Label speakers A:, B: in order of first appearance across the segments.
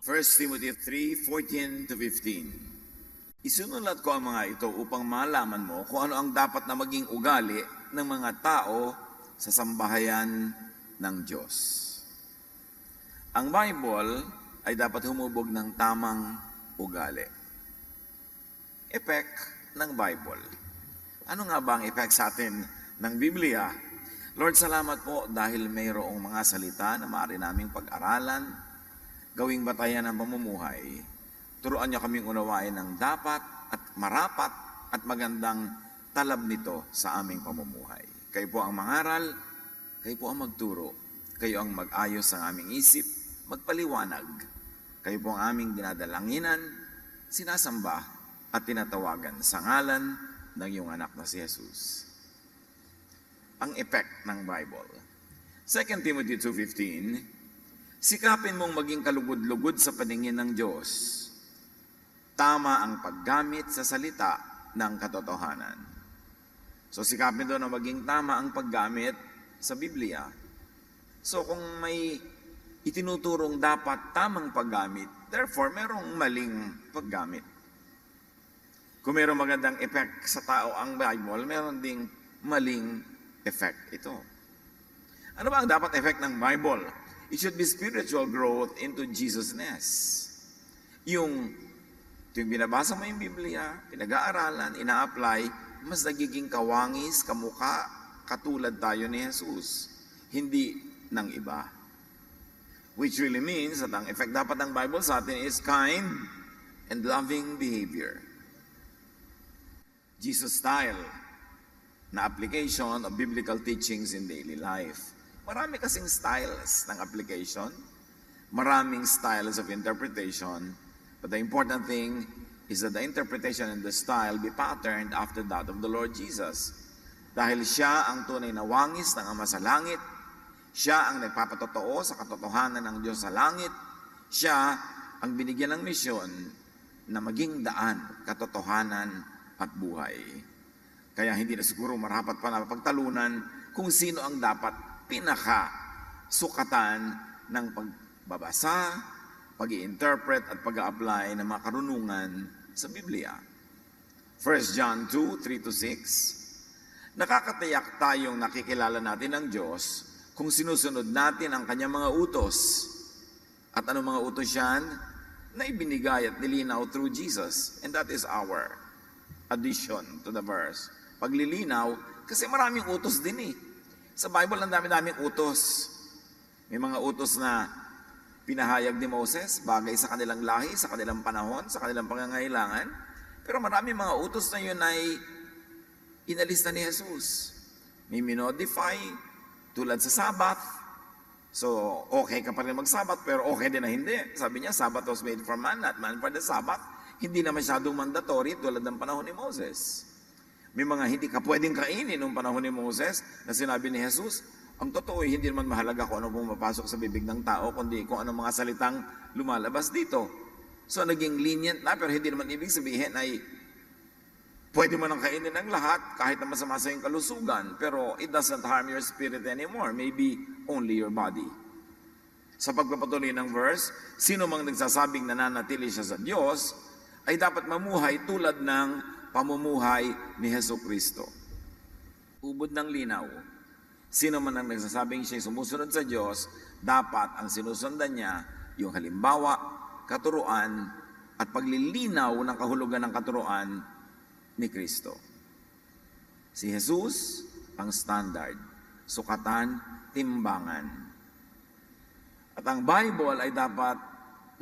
A: 1 Timothy 3:14 to 15. Isinulat ko ang mga ito upang malaman mo kung ano ang dapat na maging ugali ng mga tao sa sambahayan ng Diyos. Ang Bible ay dapat humubog ng tamang ugali. Effect ng Bible. Ano nga ba ang effect sa atin ng Biblia? Lord, salamat po dahil mayroong mga salita na maaari naming pag-aralan, gawing batayan ng pamumuhay. Turuan niyo kaming unawain ng dapat at marapat at magandang talab nito sa aming pamumuhay. Kayo po ang mangaral, kayo po ang magturo, kayo ang mag-ayos ng aming isip, magpaliwanag. Kayo po ang aming dinadalanginan, sinasamba at tinatawagan sa ngalan ng iyong anak na si Jesus. Ang effect ng Bible. 2 Timothy 2:15, sikapin mong maging kalugod-lugod sa paningin ng Diyos. Tama ang paggamit sa salita ng katotohanan. So sikapin doon na maging tama ang paggamit sa Biblia. So kung may itinuturong dapat tamang paggamit, therefore merong maling paggamit. Kung merong magandang effect sa tao ang Bible, meron ding maling effect ito. Ano ba ang dapat effect ng Bible? It should be spiritual growth into Jesusness. Yung binabasa mo yung Biblia, pinag-aaralan, ina-apply, mas nagiging kawangis, kamukha, katulad tayo ni Jesus. Hindi ng iba. Which really means that ang effect dapat ng Bible sa atin is kind and loving behavior. Jesus style na application of biblical teachings in daily life. Marami kasing styles ng application, maraming styles of interpretation, but the important thing is that the interpretation and the style be patterned after that of the Lord Jesus. Dahil siya ang tunay na wangis ng Ama sa langit, siya ang nagpapatotoo sa katotohanan ng Diyos sa langit, siya ang binigyan ng misyon na maging daan, katotohanan at buhay. Kaya hindi na siguro marapat pa na pagtalunan kung sino ang dapat pinaka-sukatan ng pagbabasa, pag-i-interpret at pag-a-apply ng mga karunungan sa Biblia. 1 John 2:3-6. Nakakatiyak tayong nakikilala natin ng Diyos kung sinusunod natin ang kanyang mga utos. At anong mga utos yan? Na ibinigay at nilinaw through Jesus. And that is our addition to the verse. Paglilinaw, kasi maraming utos din eh. Sa Bible, ang dami-daming utos. May mga utos na pinahayag ni Moses, bagay sa kanilang lahi, sa kanilang panahon, sa kanilang pangangailangan. Pero maraming mga utos na yun ay inalis na ni Jesus. May minodify, tulad sa Sabbath. So, okay ka pa rin mag-Sabbath, pero okay din na hindi. Sabi niya, Sabbath was made for man, not man for the Sabbath. Hindi na masyadong mandatory tulad ng panahon ni Moses. May mga hindi ka pwedeng kainin noong panahon ni Moses na sinabi ni Jesus, ang totoo ay hindi naman mahalaga kung ano pumapasok sa bibig ng tao, kundi kung ano mga salitang lumalabas dito. So naging lenient na, pero hindi naman ibig sabihin ay pwede mo nang kainin ng lahat kahit na masama sa iyong kalusugan, pero it doesn't harm your spirit anymore, maybe only your body. Sa pagpapatuloy ng verse, sino mang nagsasabing nananatili siya sa Diyos, ay dapat mamuhay tulad ng pamumuhay ni Jesucristo. Ubod ng linaw. Sino man ang nagsasabing siya sumusunod sa Diyos, dapat ang sinusundan niya yung halimbawa, katuruan, at paglilinaw ng kahulugan ng katuruan ni Kristo. Si Jesus ang standard, sukatan, timbangan. At ang Bible ay dapat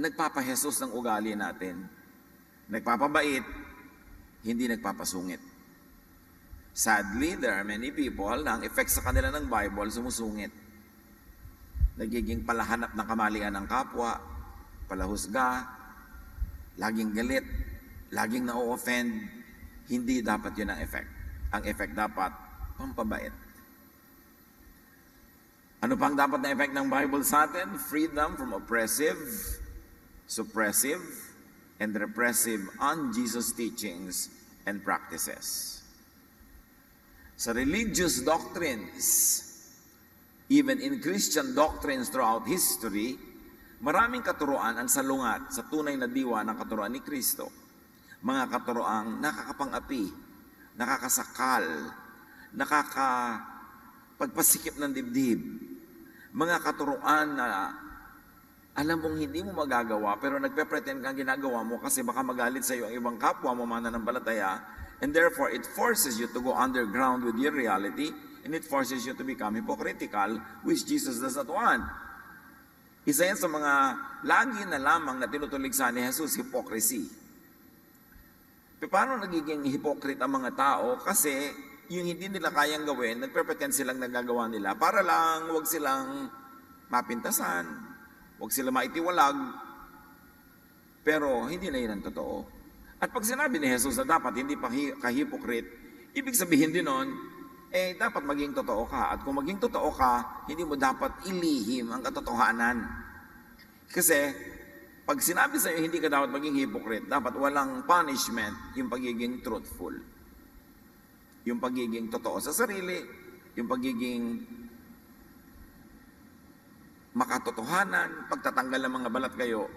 A: nagpapahesus ng ugali natin. Nagpapabait, hindi nagpapasungit. Sadly, there are many people na ang effect sa kanila ng Bible sumusungit. Nagiging palahanap ng kamalian ng kapwa, palahusga, laging galit, laging na-offend. Hindi dapat yun ang effect. Ang effect dapat pampabait. Ano pang dapat na effect ng Bible sa atin? Freedom from oppressive, suppressive, and repressive un-Jesus teachings and practices. Sa religious doctrines, even in Christian doctrines throughout history, Maraming katuroan ang salungat sa tunay na diwa ng katuroan ni Kristo. Mga katuroang nakakapang-api, nakakasakal, nakakapagpasikip ng dibdib. Mga katuroan na alam mong hindi mo magagawa pero nagpe-pretend kang ginagawa mo kasi baka magalit sa iyo ang ibang kapwa mo mananampalataya, and therefore it forces you to go underground with your reality, and it forces you to become hypocritical, which Jesus does not want. Isa yan sa mga lagi na lamang na tinutuligsa ni Jesus, hypocrisy. Paano nagiging hypocrite ang mga tao? Kasi yung hindi nila kayang gawin, nagpe-pretend silang nagagawa nila para lang wag silang mapintasan, wag sila maitiwalag, pero hindi na yun ang totoo. At pag sinabi ni Jesus na dapat hindi pa ka-hypocrite, ibig sabihin din nun, dapat maging totoo ka. At kung maging totoo ka, hindi mo dapat ilihim ang katotohanan. Kasi, pag sinabi sa iyo hindi ka dapat maging hypocrite, dapat walang punishment yung pagiging truthful. Yung pagiging totoo sa sarili, yung pagiging makatotohanan, pagtatanggal ng mga balat kayo.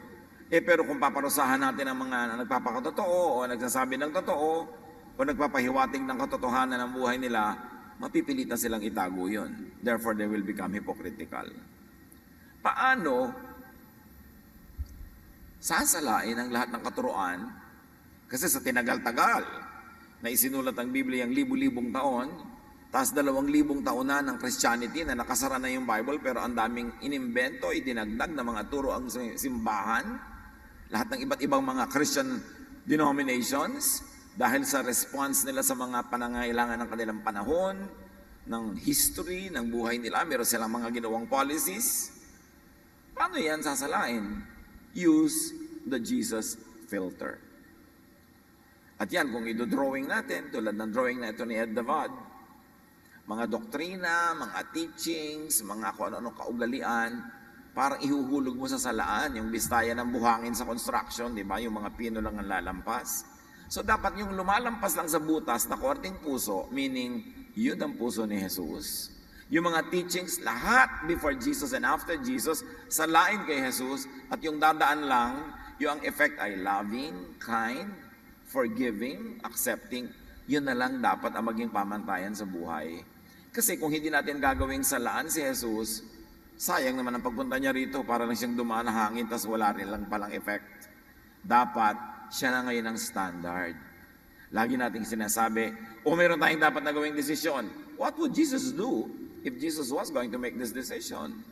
A: Pero kung paparusahan natin ang mga nagpapakatotoo o nagsasabi ng totoo o nagpapahiwatig ng katotohanan ng buhay nila, mapipilitan silang itago yun. Therefore, they will become hypocritical. Paano sasalain ang lahat ng katuroan? Kasi sa tinagal-tagal na isinulat ang Biblia ang libu-libong taon, tapos 2,000 taon na ng Christianity na nakasara na yung Bible, pero ang daming inimbento, idinagdag na mga turo ang simbahan, lahat ng iba't ibang mga Christian denominations, dahil sa response nila sa mga panangailangan ng kanilang panahon, ng history, ng buhay nila, meron silang mga ginawang policies. Paano yan sasalain? Use the Jesus filter. At yan, kung i-drawing natin, tulad ng drawing na ito ni Ed Davad, mga doktrina, mga teachings, mga kung ano-ano kaugalian, parang ihuhulog mo sa salaan, yung bistayan ng buhangin sa construction, di ba? Yung mga pino lang ang lalampas. So dapat yung lumalampas lang sa butas na korting puso, meaning yun ang puso ni Jesus. Yung mga teachings, lahat before Jesus and after Jesus, salain kay Jesus, at yung dadaan lang, yung ang effect ay loving, kind, forgiving, accepting, yun na lang dapat ang maging pamantayan sa buhay. Kasi kung hindi natin gagawing salaan si Jesus, sayang naman ang pagpunta niya rito para lang siyang dumaan na hangin tas wala rin lang palang effect. Dapat siya na ngayon ang standard. Lagi nating sinasabi, meron tayong dapat na gawing desisyon. What would Jesus do if Jesus was going to make this decision?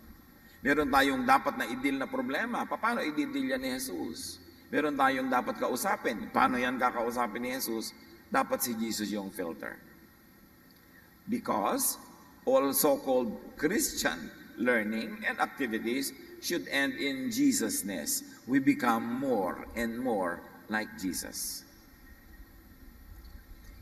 A: Meron tayong dapat na i-deal na problema. Paano i-deal yan ni Jesus? Meron tayong dapat kausapin. Paano yan kakausapin ni Jesus? Dapat si Jesus yung filter. Because all so-called Christian learning and activities should end in Jesus-ness. We become more and more like Jesus.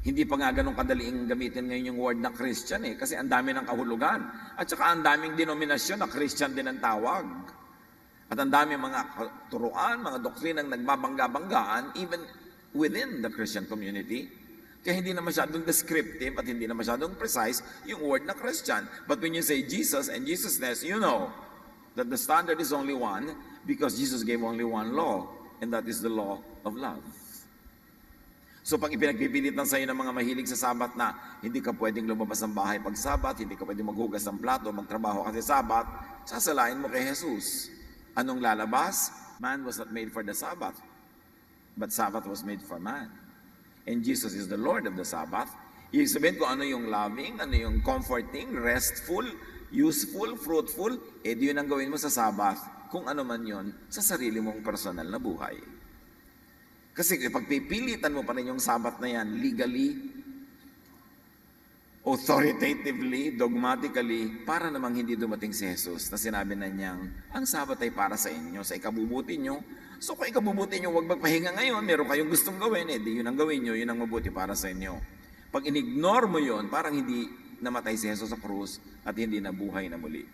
A: Hindi pa nga ganun kadaliing gamitin ngayon yung word na Christian kasi ang dami ng kahulugan. At saka ang daming denominasyon na Christian din ang tawag. At ang dami mga turuan, mga doktrinang nagbabangga-banggaan even within the Christian community. Kaya hindi na masyadong descriptive at hindi na masyadong precise yung word na Christian. But when you say Jesus and Jesusness, you know that the standard is only one because Jesus gave only one law, and that is the law of love. So pag ipinagpipilitan sa iyo ng mga mahilig sa Sabat na hindi ka pwedeng lumabas ng bahay pag Sabat, hindi ka pwedeng maghugas ng plato, magtrabaho kasi Sabat, sasalain mo kay Jesus. Anong lalabas? Man was not made for the Sabbath, but Sabbath was made for man. And Jesus is the Lord of the Sabbath. Ibig sabihin ko ano yung loving, ano yung comforting, restful, useful, fruitful, yun ang gawin mo sa Sabbath, kung ano man yun, sa sarili mong personal na buhay. Kasi pag pipilitan mo pa rin yung Sabbath na yan, legally, authoritatively, dogmatically, para namang hindi dumating si Jesus na sinabi na niyang, ang Sabat ay para sa inyo, sa ikabubuti nyo. So kung ikabubuti nyo, huwag magpahinga ngayon, meron kayong gustong gawin, di yun ang gawin nyo, yun ang mabuti para sa inyo. Pag inignore mo yun, parang hindi namatay si Jesus sa krus at hindi nabuhay na muli.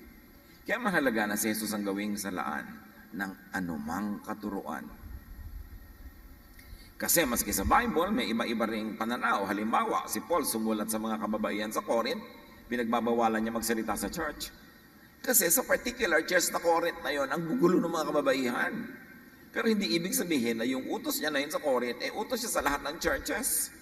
A: Kaya mahalaga na si Jesus ang gawing salaan ng anumang katuruan. Kasi maski sa Bible, may iba-iba ring pananaw. Halimbawa, si Paul sumulat sa mga kababaihan sa Corinth, pinagbabawalan niya magsalita sa church. Kasi sa particular church na Corinth na yon, ang gugulo ng mga kababaihan. Pero hindi ibig sabihin na yung utos niya na yun sa Corinth, utos siya sa lahat ng churches.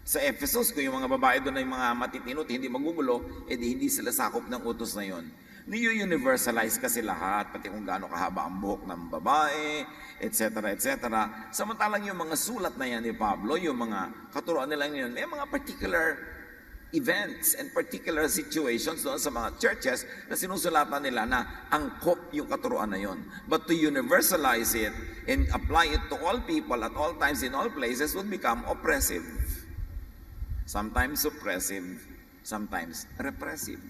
A: Sa Ephesus, kung yung mga babae doon ay mga matitino at hindi magugulo, hindi sila sakop ng utos na yon. Ni-universalize kasi lahat, pati kung gaano kahaba ang buhok ng babae, etc. etc. Samantalang yung mga sulat na yan ni Pablo, yung mga katuruan nila yun, may mga particular events and particular situations doon sa mga churches na sinusulatan nila na angkop yung katuruan na yon. But to universalize it and apply it to all people at all times in all places would become oppressive. Sometimes suppressive, sometimes repressive.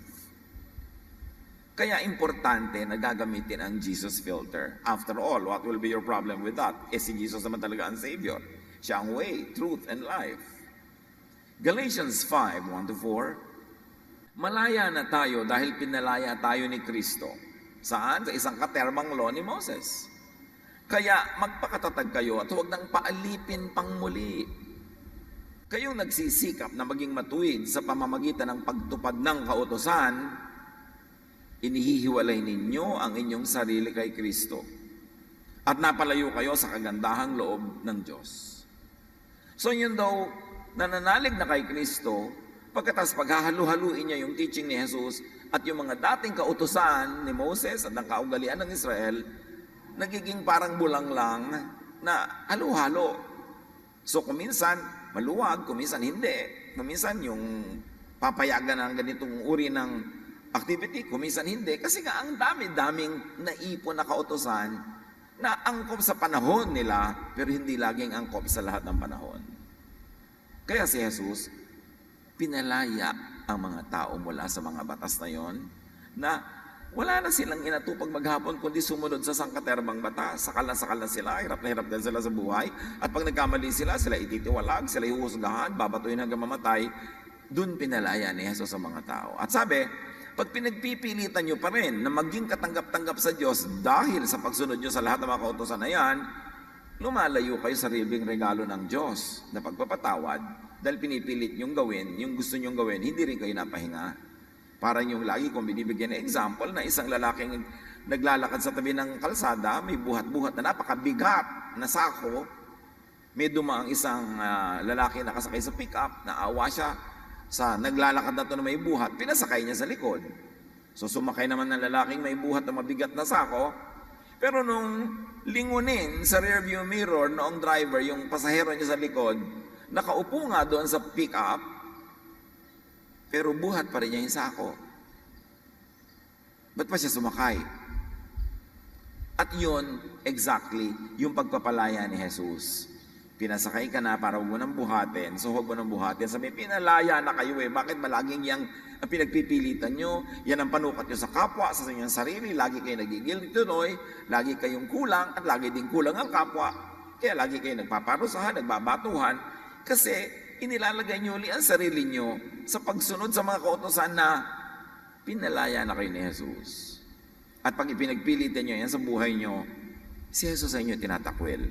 A: Kaya importante na gagamitin ang Jesus filter. After all, what will be your problem with that? Si Jesus naman talaga ang Savior. Siya ang way, truth, and life. Galatians 5:1-4, malaya na tayo dahil pinalaya tayo ni Kristo. Saan? Sa isang katermang law ni Moses. Kaya magpakatatag kayo at huwag nang paalipin pang muli. Kayong nagsisikap na maging matuwid sa pamamagitan ng pagtupad ng kautusan, inihihiwalay ninyo ang inyong sarili kay Kristo at napalayo kayo sa kagandahang loob ng Diyos. So yun daw, nananalig na kay Kristo, pagkatas paghahalu-haluin niya yung teaching ni Jesus at yung mga dating kautusan ni Moses at ng kaugalian ng Israel, nagiging parang bulang lang na halo-halo. So kuminsan, maluwag, kuminsan hindi. Kuminsan yung papayagan ng ganitong uri ng activity, kuminsan hindi. Kasi nga ang dami-daming naipon na kautusan na angkop sa panahon nila, pero hindi laging angkop sa lahat ng panahon. Kaya si Jesus, pinalaya ang mga tao mula sa mga batas na yon, na wala na silang inatupag maghapon kundi sumunod sa sangkaterbang batas. Sakal na sila, hirap na hirap din sila sa buhay. At pag nagkamali sila ititiwalag, sila ihuhusgahan, babatuhin hanggang mamatay. Doon pinalaya ni Jesus sa mga tao. At sabi, pag pinagpipilitan nyo pa rin na maging katanggap-tanggap sa Diyos dahil sa pagsunod nyo sa lahat ng mga kautusan na yan, lumalayo kayo sa ribing regalo ng Diyos na pagpapatawad dahil pinipilit nyong gawin, yung gusto nyong gawin, hindi rin kayo napahinga. Parang yung lagi kong binibigyan na example na isang lalaking naglalakad sa tabi ng kalsada, may buhat-buhat na napakabigat na sako, may dumaang isang lalaki nakasakay sa pick-up, naawa siya sa naglalakad na ito na may buhat, pinasakay niya sa likod. So sumakay naman ng lalaking may buhat na mabigat na sako, pero nung lingunin sa rearview mirror noong driver, yung pasahero niya sa likod, nakaupo nga doon sa pick-up, pero buhat pa rin niya yung sako. Ba't pa siya sumakay? At yun, exactly, yung pagpapalaya ni Jesus. Pinasakay ka na para huwag mo nang buhatin, so huwag mo nang buhatin. Sabi, pinalaya na kayo bakit malaging yang ang pinagpipilitan nyo? Yan ang panukat nyo sa kapwa, sa inyong sarili, lagi kayo nagigil tuloy, lagi kayong kulang, at lagi din kulang ang kapwa. Kaya lagi kayo nagpaparusahan, nagbabatuhan, kasi inilalagay nyo ang sarili nyo sa pagsunod sa mga kautusan na pinalaya na kayo ni Jesus. At pag ipinagpilitan nyo yan sa buhay nyo, si Jesus sa inyo tinatakwil.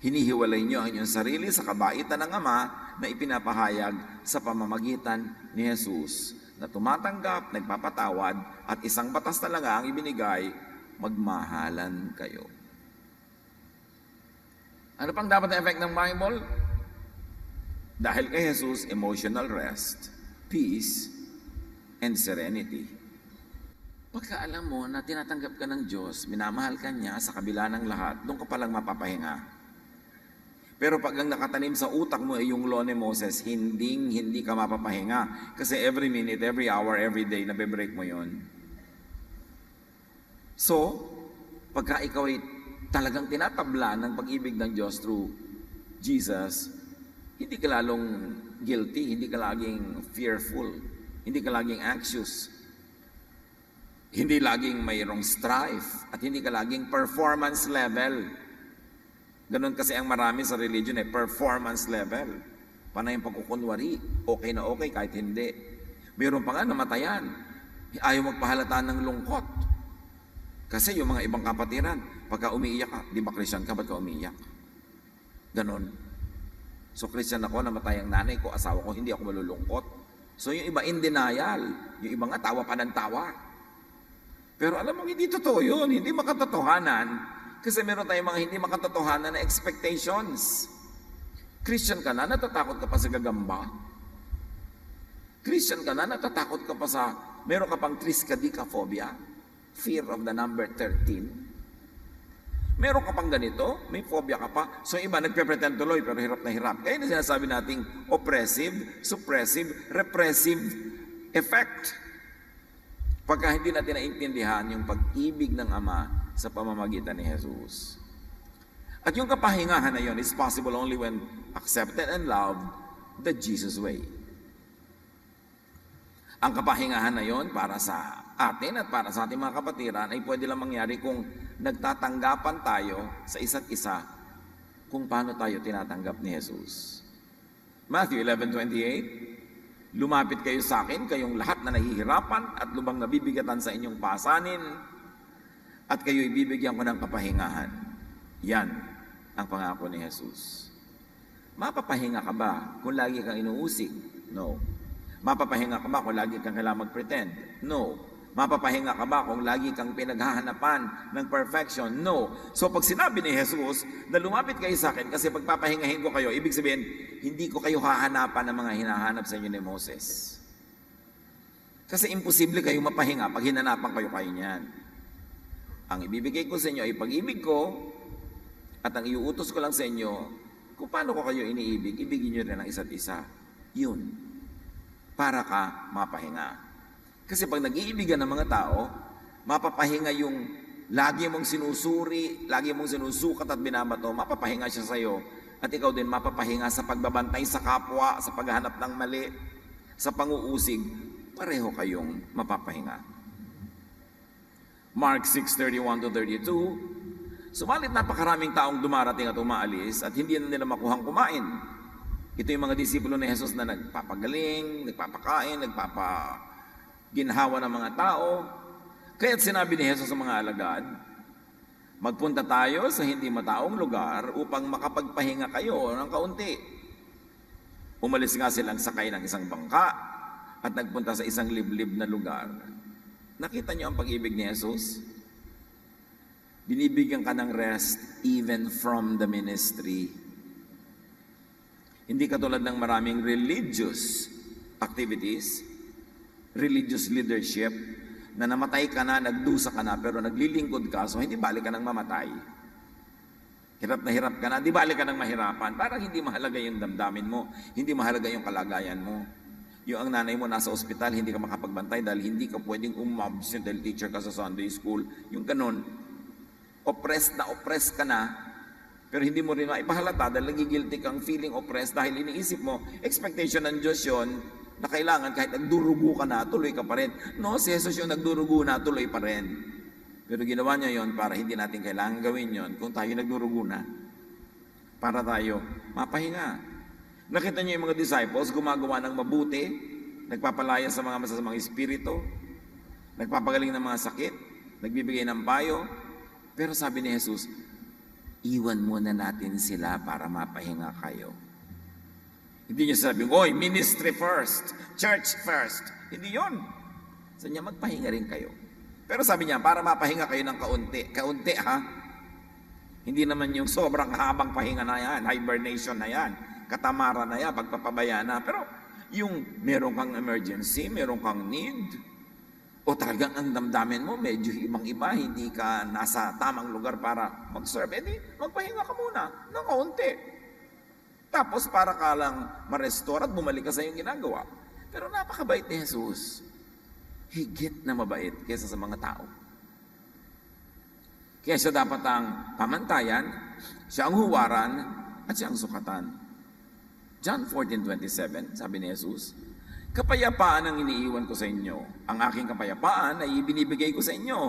A: Hinihiwalay nyo ang inyong sarili sa kabaitan ng Ama na ipinapahayag sa pamamagitan ni Jesus na tumatanggap, nagpapatawad at isang batas talaga ang ibinigay, magmahalan kayo. Ano pang dapat na effect ng Bible? Dahil kay Jesus, emotional rest, peace, and serenity. Pagka alam mo na tinatanggap ka ng Diyos, minamahal ka niya sa kabila ng lahat, doon ka palang mapapahinga. Pero pag ang nakatanim sa utak mo ay yung law ni Moses, hindi ka mapapahinga. Kasi every minute, every hour, every day, nabe-break mo yon. So, pagka ikaw ay talagang tinatabla ng pag-ibig ng Diyos through Jesus, hindi ka lalong guilty, hindi ka laging fearful, hindi ka laging anxious, hindi laging mayroong strife, at hindi ka laging performance level. Ganon kasi ang marami sa religion performance level. Panay yung pagkukunwari, okay na okay kahit hindi. Mayroon pa nga namatayan, ayaw magpahalata ng lungkot. Kasi yung mga ibang kapatiran, pagka umiiyak ka, di ba Christian ka, ba't ka umiiyak? Ganon. So Christian ako, namatay ang nanay ko, asawa ko, hindi ako malulungkot. So yung iba in denial, yung iba nga tawa pa ng tawa. Pero alam mo, hindi totoo yun, hindi makatotohanan. Kasi meron tayong mga hindi makatotohanan na expectations. Christian ka na, natatakot ka pa sa gagamba. Christian ka na, natatakot ka pa sa, meron ka pang triskaidekaphobia, fear of the number 13. Meron ka pang ganito, may phobia ka pa. So iba, nagpe-pretend tuloy, pero hirap na hirap. Kaya na sinasabi nating oppressive, suppressive, repressive effect. Pagka hindi natin naintindihan yung pag-ibig ng Ama sa pamamagitan ni Jesus. At yung kapahingahan na yun is possible only when accepted and loved the Jesus way. Ang kapahingahan na yon para sa atin at para sa ating mga kapatiran ay pwede lang mangyari kung nagtatanggapan tayo sa isa't isa kung paano tayo tinatanggap ni Jesus. Matthew 11:28, lumapit kayo sa akin, kayong lahat na nahihirapan at lubang nabibigatan sa inyong pasanin, at kayo'y bibigyan ko ng kapahingahan. Yan ang pangako ni Jesus. Mapapahinga ka ba kung lagi kang inuusig? No. Mapapahinga ka ba kung lagi kang kailangan mag-pretend? No. Mapapahinga ka ba kung lagi kang pinaghahanapan ng perfection? No. So pag sinabi ni Jesus na lumapit kayo sa akin kasi pagpapahingahin ko kayo, ibig sabihin, hindi ko kayo hahanapan ng mga hinahanap sa inyo ni Moses. Kasi imposible kayo mapahinga pag hinanapan kayo niyan. Ang ibibigay ko sa inyo ay pag-ibig ko at ang iuutos ko lang sa inyo kung paano ko kayo iniibig, ibigin nyo rin ang isa't isa. Yun. Para ka mapahinga. Kasi pag nag-iibigan ng mga tao, mapapahinga yung lagi mong sinusuri, lagi mong sinusukat at binabato, mapapahinga siya sa iyo. At ikaw din mapapahinga sa pagbabantay sa kapwa, sa paghahanap ng mali, sa panguusig, pareho kayong mapapahinga. Mark 6:31-32, subalit napakaraming taong dumarating at umaalis at hindi na nila makuhang kumain. Ito yung mga disipulo ni Jesus na nagpapagaling, nagpapakain, ginhawa ng mga tao. Kaya't sinabi ni Jesus sa mga alagad, magpunta tayo sa hindi mataong lugar upang makapagpahinga kayo ng kaunti. Umalis nga silang sakay ng isang bangka at nagpunta sa isang liblib na lugar. Nakita niyo ang pag-ibig ni Jesus? Binibigyan ka ng rest even from the ministry. Hindi katulad ng maraming religious activities, religious leadership, na namatay ka na, nagdusa ka na, pero naglilingkod ka, so hindi balik ka ng mamatay. Hirap na hirap ka na, di balik ka ng mahirapan. Parang hindi mahalaga yung damdamin mo, hindi mahalaga yung kalagayan mo. Yung ang nanay mo nasa ospital, hindi ka makapagbantay dahil hindi ka pwedeng umabsent dahil teacher ka sa Sunday school. Yung ganun, oppressed ka na, pero hindi mo rin maipahalata dahil nagigilty kang feeling oppressed dahil iniisip mo, expectation ng Diyos yun, na kailangan kahit nagdurugo ka na, tuloy ka pa rin. No, si Jesus yung nagdurugo na, tuloy pa rin. Pero ginawa niya yon para hindi natin kailangan gawin yon kung tayo nagdurugo na. Para tayo mapahinga. Nakita niyo yung mga disciples, gumagawa ng mabuti, nagpapalaya sa mga masasamang espiritu, nagpapagaling ng mga sakit, nagbibigay ng payo. Pero sabi ni Jesus, iwan muna natin sila para mapahinga kayo. Hindi niya sabi, oy, ministry first, church first. Hindi yon. Sa niya, magpahinga rin kayo. Pero sabi niya, para mapahinga kayo ng kaunti. Kaunti, ha? Hindi naman yung sobrang habang pahinga na yan, hibernation na yan, katamaran na yan, pagpapabaya na. Pero yung meron kang emergency, meron kang need, o talagang ang damdamin mo, medyo ibang-iba, hindi ka nasa tamang lugar para mag-serve, edi magpahinga ka muna ng kaunti. Tapos para ka lang ma-restore at bumalik ka sa iyong ginagawa. Pero napakabait ni Jesus. Higit na mabait kaysa sa mga tao. Kaya siya dapat ang pamantayan, siya ang huwaran, at siya ang sukatan. John 14:27, sabi ni Jesus, kapayapaan ang iniiwan ko sa inyo. Ang aking kapayapaan ay ibinibigay ko sa inyo.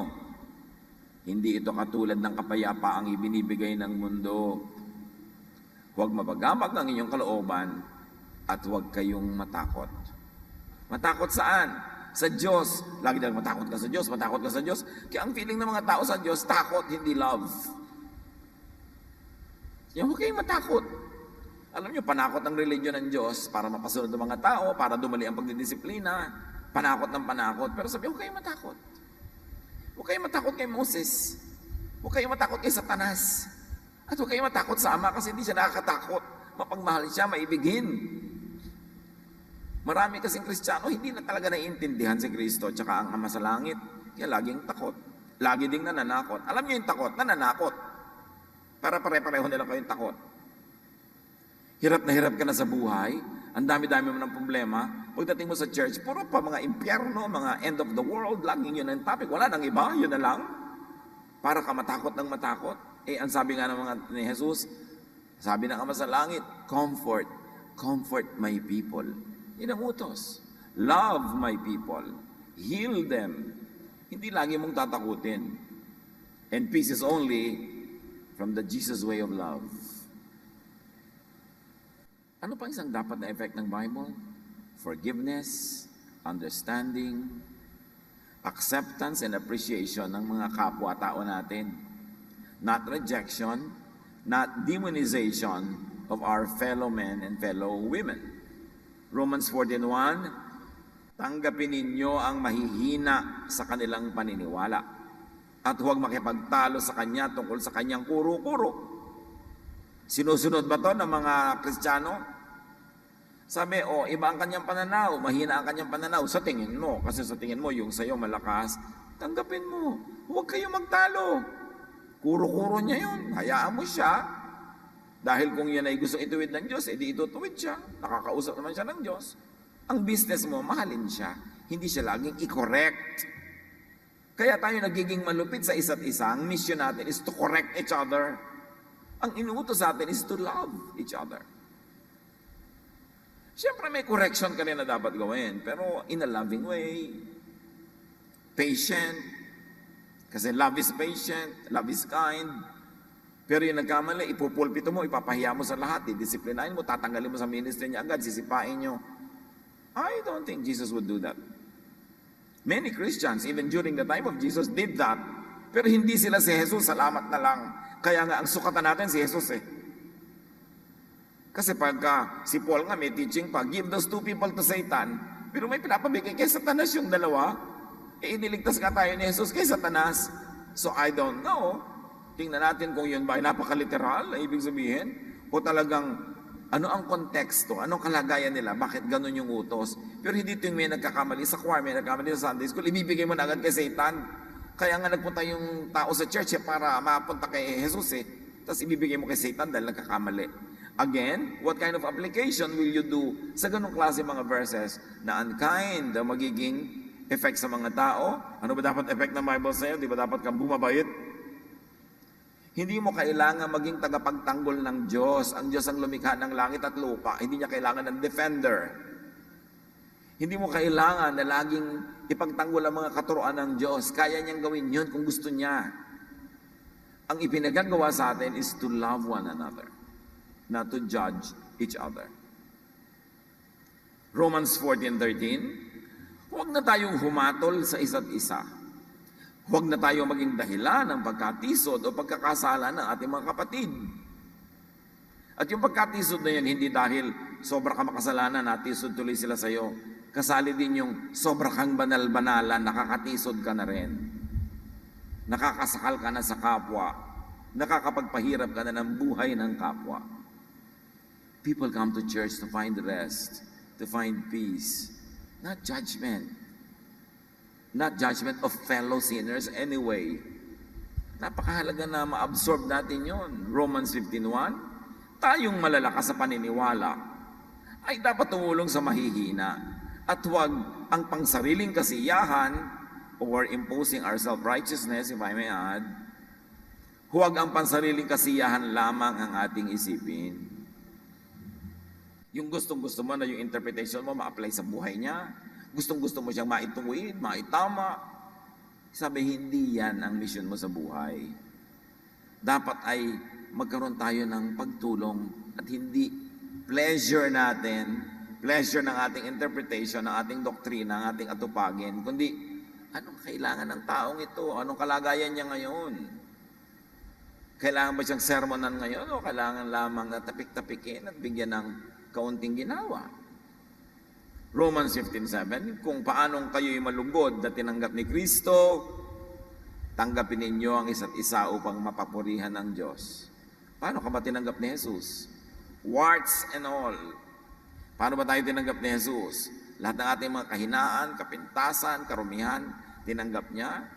A: Hindi ito katulad ng kapayapaang ibinibigay ng mundo. Huwag mabagabag ang inyong kalooban at huwag kayong matakot. Matakot saan? Sa Diyos. Lagi dalang matakot ka sa Diyos, matakot ka sa Diyos. Kaya ang feeling ng mga tao sa Diyos, takot, hindi love. Kaya huwag kayong matakot. Alam niyo, panakot ng religion ng Diyos para mapasunod ng mga tao, para dumali ang pagdidisiplina, panakot ng panakot. Pero sabi, huwag kayong matakot. Huwag kayong matakot kay Moses. Huwag kayong matakot kay Satanas. At huwag kayong matakot sa Ama kasi hindi siya nakakatakot. Mapagmahal siya, maibigin. Marami kasing Kristiyano, hindi na talaga naiintindihan si Kristo tsaka ang Ama sa langit. Kaya laging takot. Lagi ding nananakot. Alam niyo yung takot? Nananakot. Para pare-pareho nila kayong takot. Hirap na hirap ka na sa buhay. Ang dami-dami mo ng problema. Pagdating mo sa church, puro pa mga impyerno, mga end of the world, laging yun ang topic. Wala nang iba, yun na lang. Para ka matakot ng matakot. Ang sabi nga ng mga ni Jesus, sabi ng Ama sa langit, comfort my people. Yun ang utos. Love my people. Heal them. Hindi lagi mong tatakutin. And peace is only from the Jesus way of love. Ano pa isang dapat na effect ng Bible? Forgiveness, understanding, acceptance and appreciation ng mga kapwa-tao natin. Not rejection, not demonization of our fellow men and fellow women. Romans 14:1, tanggapin ninyo ang mahihina sa kanilang paniniwala at huwag makipagtalo sa kanya tungkol sa kanyang kuro-kuro. Sinusunod ba to ng mga Kristiyano? Sabi, iba ang kanyang pananaw, mahina ang kanyang pananaw sa tingin mo. Kasi sa tingin mo, yung sa'yo malakas, tanggapin mo. Huwag kayong magtalo. Kuro-kuro niya yun. Hayaan mo siya. Dahil kung yan ay gusto ituwid ng Diyos, edi itutuwid siya. Nakakausap naman siya ng Diyos. Ang business mo, mahalin siya. Hindi siya laging i-correct. Kaya tayo nagiging malupit sa isa't isa. Ang mission natin is to correct each other. Ang inuutos sa atin is to love each other. Siyempre may correction ka rin na dapat gawin, pero in a loving way. Patient. Kasi love is patient, love is kind. Pero yung nagkamali, ipupulpito mo, ipapahiya mo sa lahat, didisiplinahin mo, tatanggalin mo sa ministry niya agad, sisipain nyo. I don't think Jesus would do that. Many Christians, even during the time of Jesus, did that. Pero hindi sila si Jesus, salamat na lang. Kaya nga, ang sukatan natin si Jesus eh. Kasi pagka si Paul nga may teaching pa, give those two people to Satan, pero may pinapabigay kay Satanas yung dalawa, iniligtas nga tayo ni Jesus kay Satanas. So I don't know. Tingnan natin kung yun ba ay napakaliteral na ibig sabihin, o talagang ano ang konteksto, anong kalagayan nila, bakit ganun yung utos. Pero hindi ito yung may nagkakamali sa choir, may nagkakamali sa Sunday school, ibibigay mo na agad kay Satan. Kaya nga nagpunta yung tao sa church para mapunta kay Jesus tapos ibibigay mo kay Satan dahil nagkakamali. Again, what kind of application will you do sa ganong klase mga verses na unkind ang magiging effect sa mga tao? Ano ba dapat effect ng Bible sa'yo? Di ba dapat kang bumabait? Hindi mo kailangan maging tagapagtanggol ng Diyos. Ang Diyos ang lumikha ng langit at lupa. Hindi niya kailangan ng defender. Hindi mo kailangan na laging ipagtanggol ang mga katuroan ng Diyos. Kaya niyang gawin yun kung gusto niya. Ang ipinagagawa sa atin is to love one another, not to judge each other. Romans 14:13, huwag na tayong humatol sa isa't isa. Huwag na tayong maging dahilan ng pagkatisod o pagkakasala ng ating mga kapatid. At yung pagkatisod na yan, hindi dahil sobra ka makasalanan, natisod tuloy sila sa iyo. Kasali din yung sobra kang banal-banalan, nakakatisod ka na rin. Nakakasakal ka na sa kapwa. Nakakapagpahirap ka na ng buhay ng kapwa. People come to church to find rest, to find peace, not judgment. Not judgment of fellow sinners anyway. Napakahalaga na ma-absorb natin yon. Romans 15:1, tayong malalakas sa paniniwala ay dapat tumulong sa mahihina at huwag ang pangsariling kasiyahan or imposing our self-righteousness, if I may add, huwag ang pansariling kasiyahan lamang ang ating isipin. Yung gustong-gusto mo na yung interpretation mo ma-apply sa buhay niya, gustong-gusto mo siyang maituwid, maitama, sabi hindi yan ang mission mo sa buhay. Dapat ay magkaroon tayo ng pagtulong at hindi pleasure natin, pleasure ng ating interpretation, ng ating doktrina, ng ating atupagin, kundi anong kailangan ng taong ito? Anong kalagayan niya ngayon? Kailangan ba siyang sermonan ngayon o kailangan lamang na tapik-tapikin at bigyan ng kaunting ginawa? Romans 15:7, kung paanong kayo'y malugod na tinanggap ni Kristo, Tanggapin ninyo ang isa't isa upang mapapurihan ng Diyos. Paano ka ba tinanggap ni Jesus? Warts and all. Paano ba tayo tinanggap ni Jesus? Lahat ng ating mga kahinaan, kapintasan, karumihan, tinanggap niya.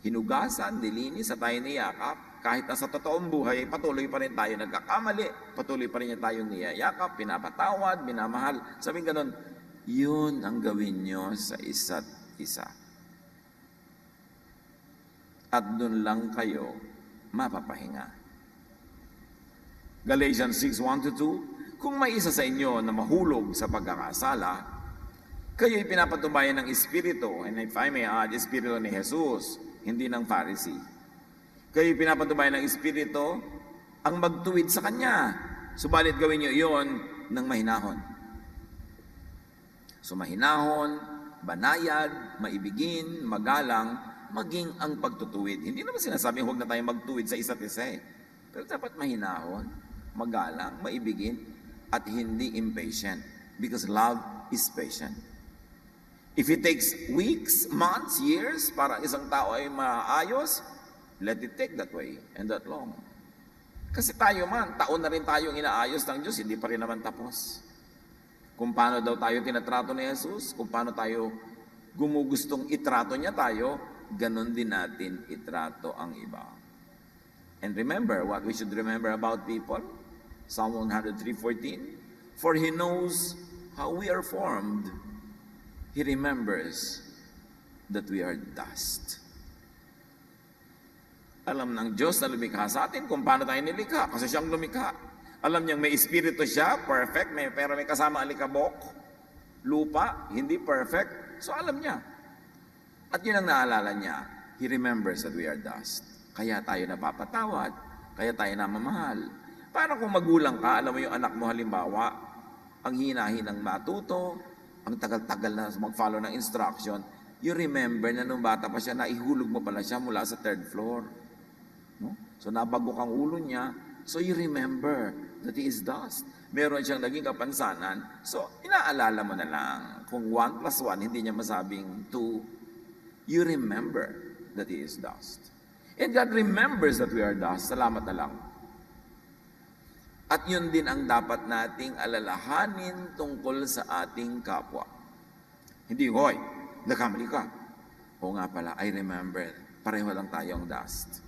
A: Hinugasan, dilinis, sa tayo niyakap. Kahit na sa totoong buhay, patuloy pa rin tayo nagkakamali. Patuloy pa rin niya tayong niyayakap, pinapatawad, minamahal. Sabing ganun, yun ang gawin nyo sa isa't isa. At dun lang kayo mapapahinga. Galatians 6:1-2, kung may isa sa inyo na mahulog sa pagkakasala, kayo'y pinapatubayan ng Espiritu, and if I may add, Espiritu ni Jesus, hindi ng Pharisee. Kayo'y pinapatubayan ng Espiritu ang magtuwid sa Kanya. Subalit gawin niyo iyon ng mahinahon. So mahinahon, banayad, maibigin, magalang, maging ang pagtutuwid. Hindi naman sinasabing huwag na tayo magtuwid sa isa't isa eh. Pero dapat mahinahon, magalang, maibigin, at hindi impatient. Because love is patient. If it takes weeks, months, years, para isang tao ay maayos, let it take that way and that long. Kasi tayo man, taon na rin tayong inaayos ng Diyos, hindi pa rin naman tapos. Kung paano daw tayo tinatrato ni Jesus, kung paano tayo gumugustong itrato niya tayo, ganun din natin itrato ang iba. And remember what we should remember about people. Psalm 103:14. For He knows how we are formed. He remembers that we are dust. Alam ng Diyos na lumikha sa atin kung paano tayo nilikha kasi siyang lumikha. Alam niyang may espiritu siya, perfect, pero may kasama alikabok, lupa, hindi perfect. So alam niya. At yun ang naalala niya. He remembers that we are dust. Kaya tayo napapatawad. Kaya tayo namamahal. Para kung magulang ka, alam mo yung anak mo halimbawa, ang hinahinang matuto, ang tagal-tagal na mag-follow ng instruction, you remember na nung bata pa siya, naihulog mo pala siya mula sa 3rd floor. No? So nabago kang ulo niya, so you remember that he is dust. Meron siyang naging kapansanan, so inaalala mo na lang. Kung 1 + 1, hindi niya masabing 2, you remember that he is dust. And God remembers that we are dust. Salamat na lang. At yun din ang dapat nating alalahanin tungkol sa ating kapwa. Hindi, hoy, nagkamali ka. O nga pala, I remember, pareho lang tayong dust.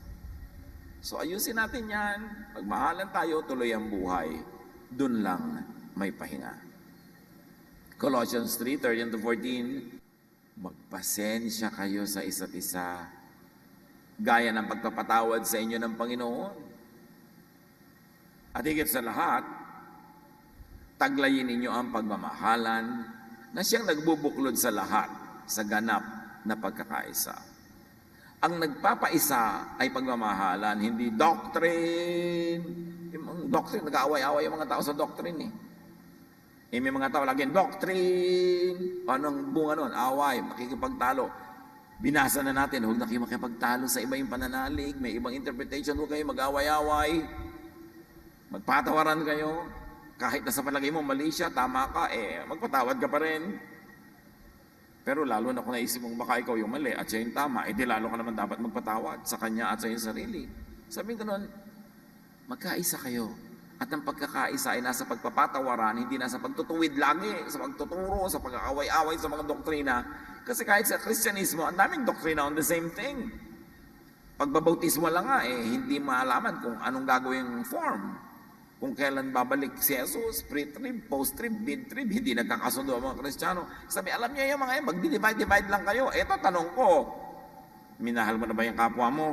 A: So ayusin natin yan, magmahalan tayo, tuloy ang buhay. Dun lang may pahinga. Colossians 3:13-14, magpasensya kayo sa isa't isa, gaya ng pagpapatawad sa inyo ng Panginoon. At higit sa lahat, taglayin ninyo ang pagmamahalan na siyang nagbubuklod sa lahat sa ganap na pagkakaisa. Ang nagpapaisa ay pagmamahalan, hindi doctrine. Yung doctrine, nag-aaway-aaway yung mga tao sa doctrine eh. May mga tao laging doctrine. Anong bunga nun? Away, makikipagtalo. Binasa na natin, huwag na kayo makipagtalo sa iba yung pananalig, may ibang interpretation, huwag kayo mag-away-away. Magpatawaran kayo, kahit na sa palagay mo mali siya, tama ka, magpatawad ka pa rin. Pero lalo na kung naisip mong baka ikaw yung mali at siya yung tama, di lalo ka naman dapat magpatawad sa kanya at sa iyong sarili. Sabihin ko nun, magkaisa kayo. At ang pagkakaisa ay nasa pagpapatawaran, hindi nasa pagtutuwid lagi, sa pagtuturo, sa pag-aaway-away sa mga doktrina. Kasi kahit sa Kristyanismo, ang daming doktrina on the same thing. Pagbabautismo lang nga, hindi maalaman kung anong gagawing form. Kung kailan babalik si Jesus, pre-trib, post-trib, mid-trib, hindi nagkakasundo ang mga Kristiyano. Sabi, alam niya yung mga magdi-divide lang kayo. Eto, tanong ko, minahal mo na ba yung kapwa mo?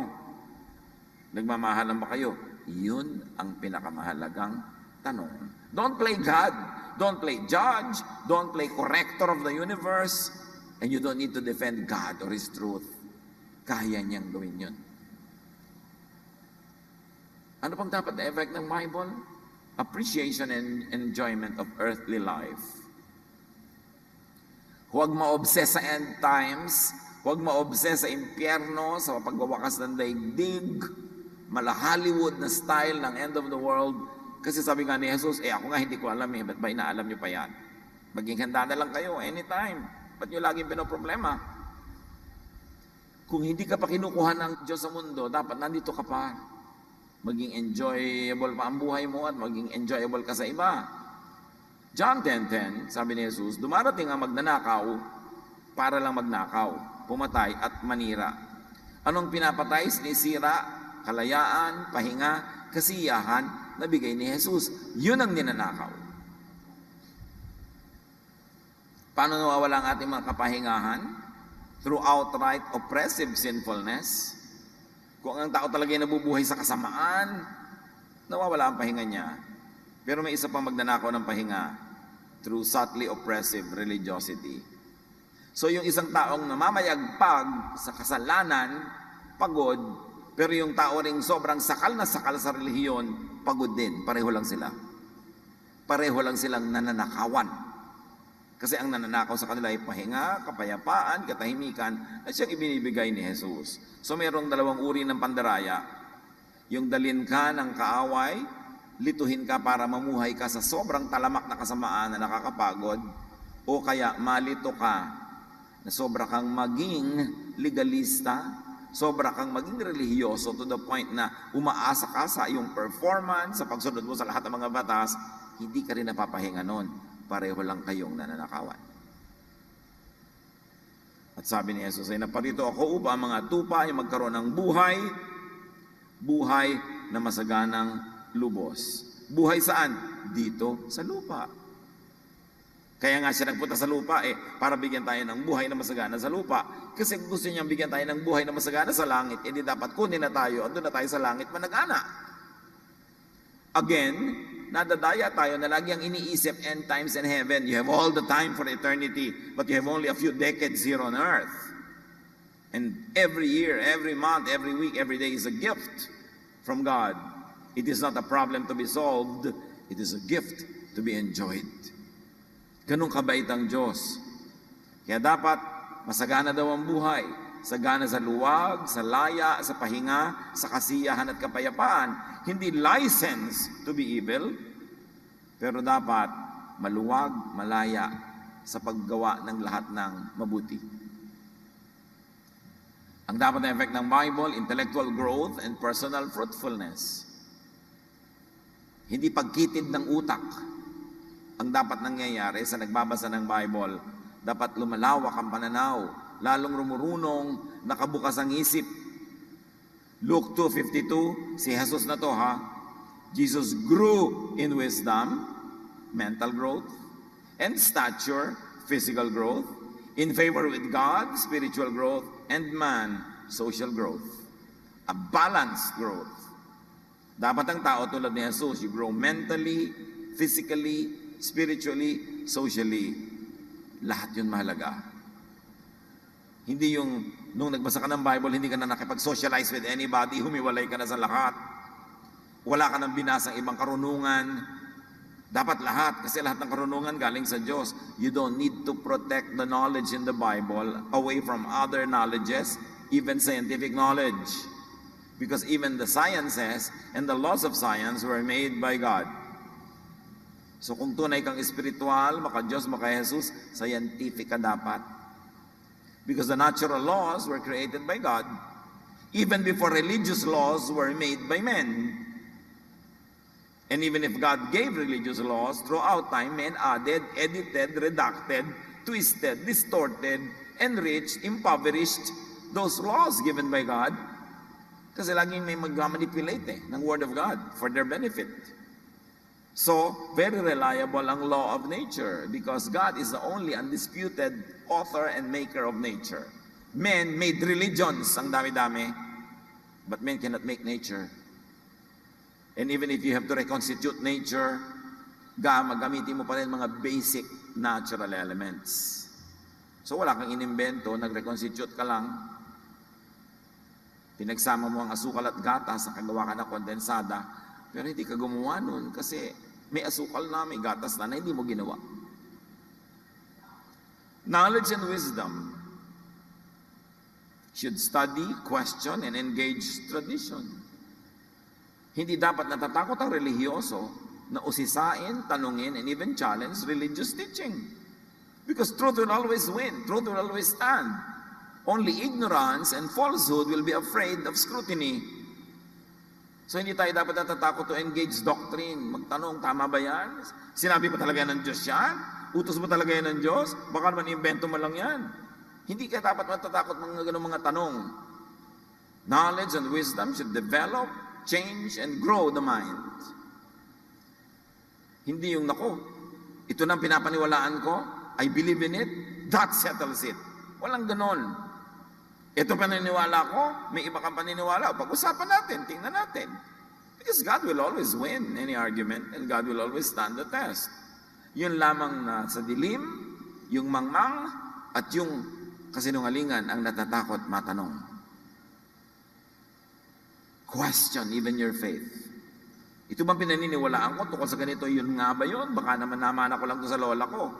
A: Nagmamahalan ba kayo? Yun ang pinakamahalagang tanong. Don't play God. Don't play judge. Don't play corrector of the universe. And you don't need to defend God or His truth. Kaya niyang gawin yun. Ano pang dapat na effect ng Bible? Appreciation and enjoyment of earthly life. Huwag ma-obsess sa end times. Huwag ma-obsess sa impyerno, sa pagwawakas ng daigdig, mala Hollywood na style ng end of the world. Kasi sabi nga ni Jesus, ako nga hindi ko alam ba't ba inaalam niyo pa yan? Maging handa na lang kayo anytime. Ba't niyo laging pinoproblema? Kung hindi ka pa kinukuha ng Diyos sa mundo, dapat nandito ka pa. Maging enjoyable pa ang buhay mo at maging enjoyable ka sa iba. John 10:10, sabi ni Jesus, dumarating ang magnanakaw para lang magnakaw, pumatay at manira. Anong pinapatay? Sinisira, kalayaan, pahinga, kasiyahan na bigay ni Jesus. Yun ang ninanakaw. Paano nawawala ang ating mga kapahingahan? Through outright oppressive sinfulness. Kung ang tao talaga ay nabubuhay sa kasamaan, nawawala ang pahinga niya. Pero may isa pang magnanakaw ng pahinga through subtly oppressive religiosity. So yung isang taong namamayagpag sa kasalanan, pagod, pero yung tao ring sobrang sakal na sakal sa relihiyon, pagod din. Pareho lang sila. Pareho lang silang nananakawan. Kasi ang nananakaw sa kanila ay pahinga, kapayapaan, katahimikan, at siyang ibinibigay ni Jesus. So mayroong dalawang uri ng pandaraya. Yung dalin ka ng kaaway, lituhin ka para mamuhay ka sa sobrang talamak na kasamaan na nakakapagod, o kaya malito ka na sobra kang maging legalista, sobra kang maging relihiyoso to the point na umaasa ka sa iyong performance, sa pagsunod mo sa lahat ng mga batas, hindi ka rin napapahinga nun. Pareho lang kayong nananakawan. At sabi ni Jesus ay naparito ako upang mga tupa ay magkaroon ng buhay, buhay na masaganang lubos. Buhay saan? Dito sa lupa. Kaya nga siya nagpunta sa lupa para bigyan tayo ng buhay na masagana sa lupa. Kasi kung gusto niyang bigyan tayo ng buhay na masagana sa langit, hindi dapat kunin na tayo at doon na tayo sa langit managana. Again, nadadaya tayo na lagi ang iniisip end times and heaven. You have all the time for eternity, but you have only a few decades here on earth. And every year, every month, every week, every day is a gift from God. It is not a problem to be solved. It is a gift to be enjoyed. Ganun kabait ang Diyos. Kaya dapat masagana daw ang buhay. Sagana sa luwag, sa laya, sa pahinga, sa kasiyahan at kapayapaan. Hindi license to be evil, pero dapat maluwag, malaya sa paggawa ng lahat ng mabuti. Ang dapat na effect ng Bible, intellectual growth and personal fruitfulness. Hindi pagkitid ng utak. Ang dapat nangyayari sa nagbabasa ng Bible, dapat lumalawak ang pananaw, lalong rumurunong, nakabukas ang isip. Luke 2:52, si Jesus na to Jesus grew in wisdom, mental growth, and stature, physical growth, in favor with God, spiritual growth, and man, social growth. A balanced growth. Dapat ang tao tulad ni Jesus, you grow mentally, physically, spiritually, socially. Lahat yun mahalaga. Hindi yung nung nagbasa ka ng Bible, hindi ka na nakipag-socialize with anybody, humiwalay ka na sa lahat. Wala ka nang binasang ibang karunungan. Dapat lahat, kasi lahat ng karunungan galing sa Diyos. You don't need to protect the knowledge in the Bible away from other knowledges, even scientific knowledge. Because even the sciences and the laws of science were made by God. So kung tunay kang espiritual, maka-Diyos, maka-Jesus, scientific ka dapat. Because the natural laws were created by God, even before religious laws were made by men. And even if God gave religious laws, throughout time, men added, edited, redacted, twisted, distorted, enriched, impoverished those laws given by God. Kasi laging may mag-manipulate ng Word of God for their benefit. So, very reliable ang law of nature because God is the only undisputed author and maker of nature. Men made religions, ang dami-dami, but men cannot make nature. And even if you have to reconstitute nature, gamitin mo pa rin mga basic natural elements. So wala kang inimbento, nag-reconstitute ka lang, pinagsama mo ang asukal at gatas sa kagawa ka na kondensada, pero hindi ka gumawa nun kasi may asukal na, may gatas na hindi mo ginawa. Knowledge and wisdom should study, question, and engage tradition. Hindi dapat natatakot ang relihiyoso na usisain, tanungin, and even challenge religious teaching. Because truth will always win. Truth will always stand. Only ignorance and falsehood will be afraid of scrutiny. So hindi tayo dapat natatakot to engage doctrine. Magtanong, tama ba yan? Sinabi pa talaga ng Diyos yan? Utos ba talaga yan ng Diyos? Baka naman invento mo lang yan. Hindi ka dapat matatakot mga ganung mga tanong. Knowledge and wisdom should develop, change, and grow the mind. Hindi yung nako, ito nang pinapaniwalaan ko, I believe in it, that settles it. Walang ganon. Ito paniniwala ko, may iba kang paniniwala, pag-usapan natin, tingnan natin. Because God will always win any argument and God will always stand the test. Yun lamang na sa dilim, yung mangmang, at yung kasinungalingan ang natatakot matanong. Question even your faith. Ito bang pinaniniwalaan ko tungkol sa ganito, yun nga ba yun? Baka naman namana ko lang to sa lola ko.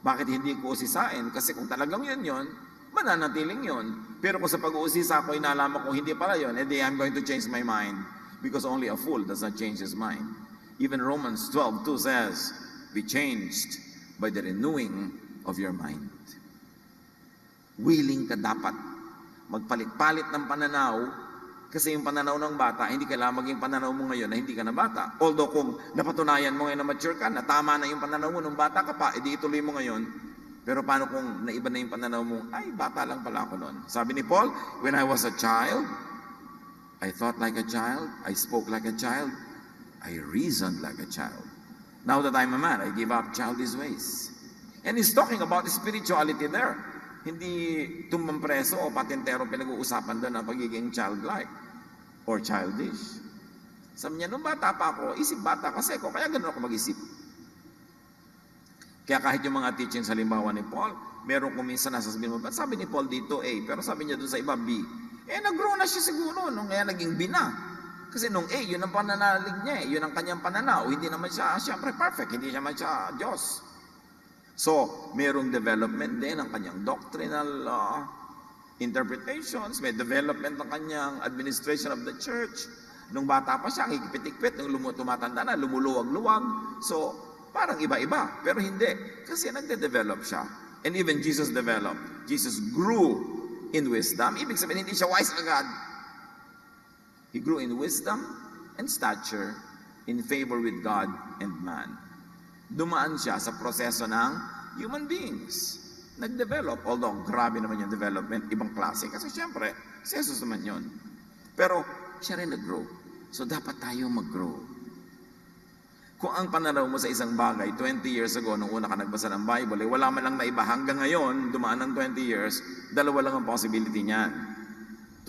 A: Bakit hindi ko usisain? Kasi kung talagang yun, mananatiling yun. Pero kung sa pag-uusisa ko, inalaman ko hindi pala yun, edi I'm going to change my mind. Because only a fool does not change his mind. Even Romans 12:2 says, be changed by the renewing of your mind. Willing ka dapat magpalit-palit ng pananaw, kasi yung pananaw ng bata, hindi kailangan maging pananaw mo ngayon na hindi ka na bata. Although kung napatunayan mo ngayon na mature ka, na tama na yung pananaw mo nung bata ka pa, edi ituloy mo ngayon. Pero paano kung naiba na yung pananaw mo, ay, bata lang pala ako noon. Sabi ni Paul, when I was a child, I thought like a child, I spoke like a child, I reasoned like a child. Now that I'm a man, I give up childish ways. And he's talking about spirituality there. Hindi tumbang preso o patentero pinag-uusapan doon ang pagiging childlike or childish. Sabi niya, nung bata pa ako, isip bata kasi ako, kaya ganoon ako mag-isip. Kaya kahit yung mga teachings halimbawa ni Paul, meron kung minsan nasasabihin mo, ba't sabi ni Paul dito A, pero sabi niya doon sa iba B. Nag-grow na siya siguro nung kaya naging B na. Kasi nung A, yun ang pananalig niya, yun ang kanyang pananaw. Hindi naman siya, siyempre perfect, hindi naman siya Diyos. So, merong development din ng kanyang doctrinal interpretations, may development ng kanyang administration of the church. Nung bata pa siya, higpit-higpit, nung tumatanda na, lumuluwag-luwag. So, parang iba-iba, pero hindi. Kasi nagde-develop siya. And even Jesus developed. Jesus grew in wisdom. Ibig sabihin, hindi siya wise agad. He grew in wisdom and stature, in favor with God and man. Dumaan siya sa proseso ng human beings. Nag-develop, although grabe naman yung development, ibang klase. Kasi siyempre, si Jesus naman yun. Pero siya rin nag-grow. So dapat tayo mag-grow. Kung ang pananaw mo sa isang bagay, 20 years ago, nung una ka nagbasa ng Bible, wala man lang naiba hanggang ngayon, dumaan ng 20 years, dalawa lang ang possibility niyan.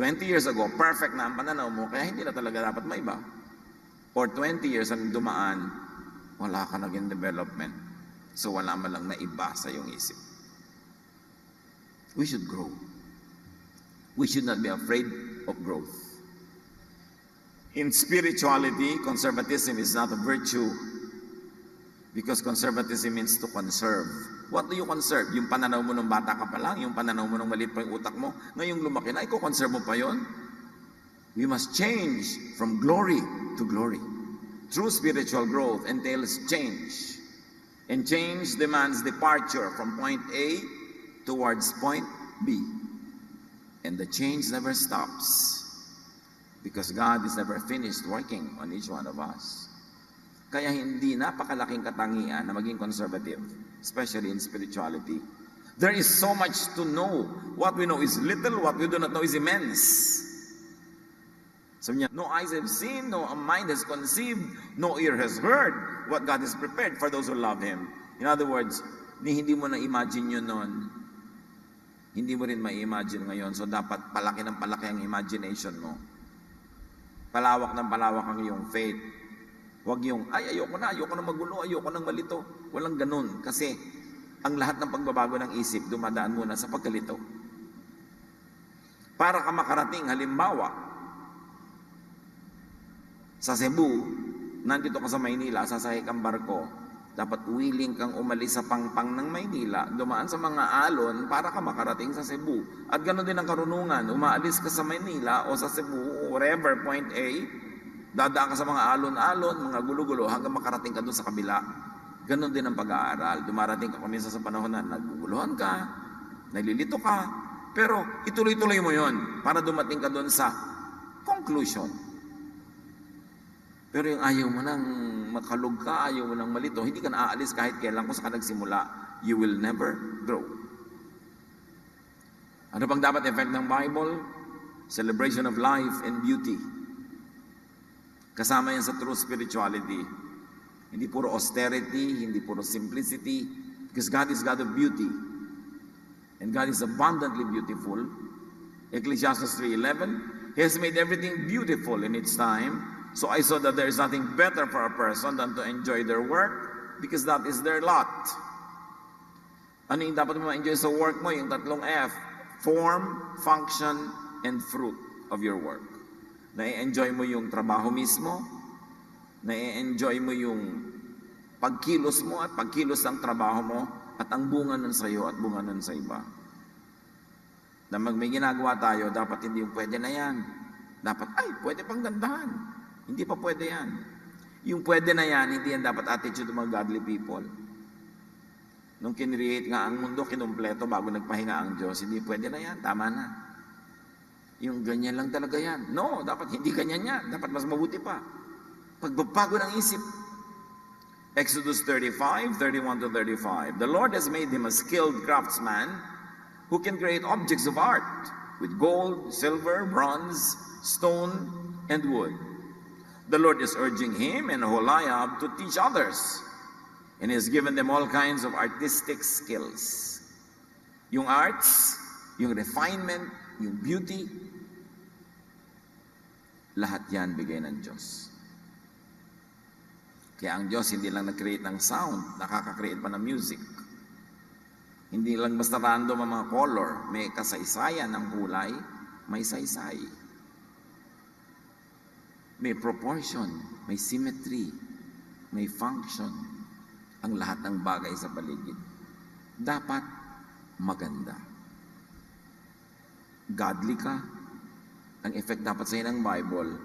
A: 20 years ago, perfect na ang pananaw mo, kaya hindi na talaga dapat maiba. Or 20 years ang dumaan, wala ka naging development. So wala man lang naiba sa iyong isip. We should grow. We should not be afraid of growth. In spirituality, conservatism is not a virtue because conservatism means to conserve. What do you conserve? Yung pananaw mo nung bata ka pa lang, yung pananaw mo nung maliit pa yung utak mo, ngayong lumaki na, i-conserve mo pa yon? We must change from glory to glory. True spiritual growth entails change. And change demands departure from point A towards point B. And the change never stops. Because God is never finished working on each one of us. Kaya hindi napakalaking katangian na maging conservative, especially in spirituality. There is so much to know. What we know is little, what we do not know is immense. Sabi niya, no eyes have seen, no mind has conceived, no ear has heard what God has prepared for those who love Him. In other words, hindi mo na-imagine yun noon. Hindi mo rin ma-imagine ngayon. So dapat palaki ng palaki ang imagination mo. Palawak ng palawak ang iyong faith. Huwag yung, ayoko na magulo, ayoko nang malito. Walang ganun. Kasi ang lahat ng pagbabago ng isip, dumadaan muna sa pagkalito. Para ka makarating, halimbawa, sa Cebu, nandito ka sa Maynila, sasakay kang barko, dapat willing kang umalis sa pangpang ng Maynila, dumaan sa mga alon para ka makarating sa Cebu. At ganoon din ang karunungan, umaalis ka sa Maynila o sa Cebu, wherever, point A, dadaan ka sa mga alon-alon, mga gulo-gulo, hanggang makarating ka doon sa kabila. Ganoon din ang pag-aaral. Dumarating ka minsan sa panahon na naguguluhan ka, naglilito ka, Pero ituloy-tuloy mo yon para dumating ka doon sa conclusion. Pero yung ayaw mo nang makalog ka, ayaw mo nang malito, hindi ka na aalis kahit kailan kung saan ka nagsimula, you will never grow. Ano bang dapat effect ng Bible? Celebration of life and beauty. Kasama yan sa true spirituality. Hindi puro austerity, hindi puro simplicity, because God is God of beauty. And God is abundantly beautiful. Ecclesiastes 3:11, He has made everything beautiful in its time. So I saw that there is nothing better for a person than to enjoy their work, because that is their lot. Ano yung dapat mo ma-enjoy sa work mo? Yung tatlong F. Form, function, and fruit of your work. Na-enjoy mo yung trabaho mismo, na-enjoy mo yung pagkilos mo at pagkilos ng trabaho mo, at ang bunga nun sa iyo at bunga nun sa iba. Na may ginagawa tayo, dapat hindi yung pwede na yan. Dapat, pwede pang gandahan. Hindi pa pwede yan. Yung pwede na yan, hindi yan dapat attitude ng mga godly people. Nung kinreate nga ang mundo, kinumpleto bago nagpahinga ang Diyos, hindi pwede na yan, tama na. Yung ganyan lang talaga yan. No, dapat hindi ganyan yan. Dapat mas mabuti pa. Pagbabago ng isip. Exodus 35:31-35. The Lord has made him a skilled craftsman who can create objects of art with gold, silver, bronze, stone, and wood. The Lord is urging him and Oholiab to teach others, and He has given them all kinds of artistic skills. Yung arts, yung refinement, yung beauty, lahat yan bigay ng Diyos. Kaya ang Diyos hindi lang nag-create ng sound, nakaka-create pa ng music. Hindi lang basta random ang mga color, may kasaysayan ng kulay, may saysay. May proportion, may symmetry, may function. Ang lahat ng bagay sa paligid. Dapat maganda. Godly ka, ang effect dapat sa iyo ng Bible,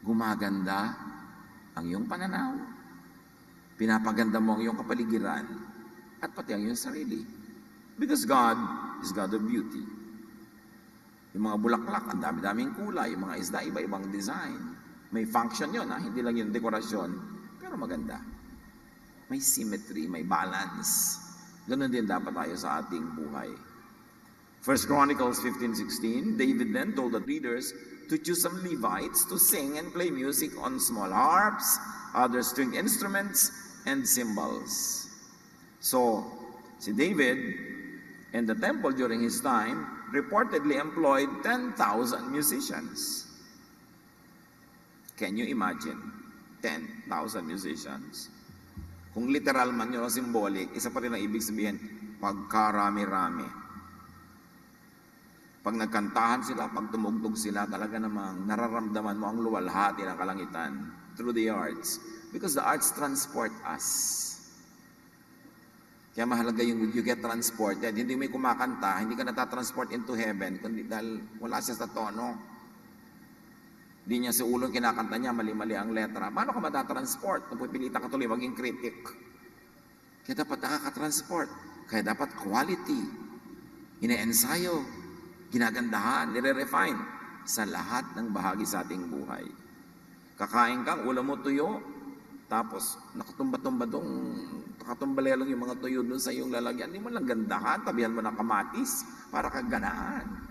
A: gumaganda ang iyong pananaw. Pinapaganda mo ang iyong kapaligiran at pati ang iyong sarili. Because God is God of beauty. Yung mga bulaklak, ang dami-daming kulay, yung mga isda, iba-ibang design. May function yun, hindi lang yung dekorasyon, pero maganda. May symmetry, may balance. Ganun din dapat tayo sa ating buhay. 1 Chronicles 15:16, David then told the leaders to choose some Levites to sing and play music on small harps, other stringed instruments, and cymbals. So, si David and the temple during his time reportedly employed 10,000 musicians. Can you imagine? 10,000 musicians. Kung literal man yun o symbolic, isa pa rin ang ibig sabihin, pagkarami-rami. Pag nagkantahan sila, pag tumugtog sila, talaga namang nararamdaman mo ang luwalhati ng kalangitan through the arts. Because the arts transport us. Kaya mahalaga yung you get transported. Hindi may kumakanta, hindi ka natatransport into heaven, kundi dahil wala siya sa tono. Hindi niya sa ulo kinakanta niya, mali-mali ang letra. Paano ka matatransport? Napupilitan ka tuloy maging critic. Kaya dapat nakaka-transport. Kaya dapat quality. Ine-ensayo. Ginagandahan, nire-refine sa lahat ng bahagi sa ating buhay. Kakain kang, ulam mo tuyo, tapos nakatumba-tumba dong, nakatumbalelong yung mga tuyo doon sa iyong lalagyan. Hindi mo lang gandahan, tabihan mo ng kamatis para kaganaan.